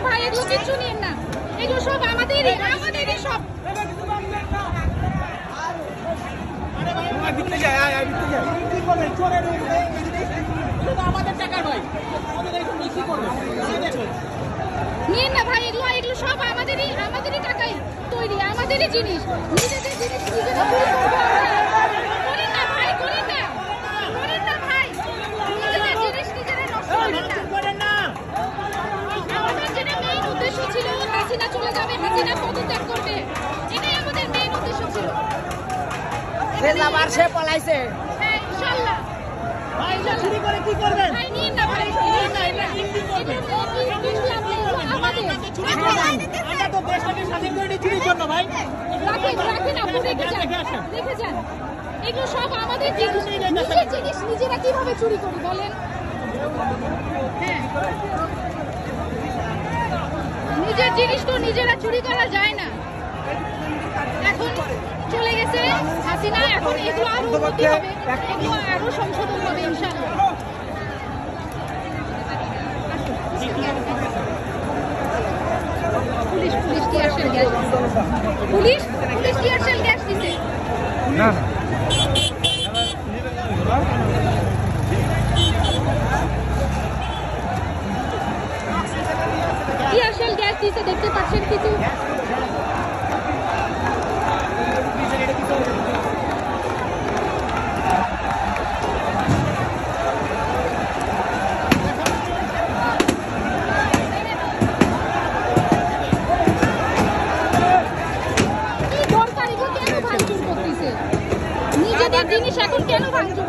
ভাই এগুলো কিচ্ছু নিন না, এগুলো সব আমাদেরই সব। নিন না ভাই, এগুলো সব আমাদেরই টাকায় তৈরি, আমাদেরই জিনিস, নিজেদের জিনিস নিজেরা করেন না ভাই, করেন না ভাই, নিজেদের জিনিস নিজেরা নষ্ট করেন না। আমাদের যেটা মেইন উদ্দেশ্য ছিল, হাসিনা চলে যাবে, হাসিনা পদত্যাগ করবে, এটাই আমাদের মেইন উদ্দেশ্য ছিল। সে পলাইছে, হ্যাঁ ইনশাআল্লাহ। ভাই চুরি করে কি করবেন? ভাই নিন না ভাই, আমরা তো দেশটাকে স্বাধীন করে চুরির জন্য ভাই। রাখেন আপনি, দেখে যান, এগুলো সব আমাদের জিনিস, নিজের জিনিস নিজেরা কিভাবে চুরি করি বলেন? হ্যাঁ, নিজের জিনিস তো নিজেরা চুরি করা যায় না। এখন চলে গেছে হাসিনা, এখন এগুলো আরো উন্নতি হবে, এগুলো আরো সংশোধন হবে ইনশাআল্লাহ। Police tear shell gas, police tear shell gas দিছে না টিয়ারশেল গ্যাস দিছে, দেখতে পাচ্ছেন কিছু। নিজেদের জিনিস এখন কেন ভাঙচুর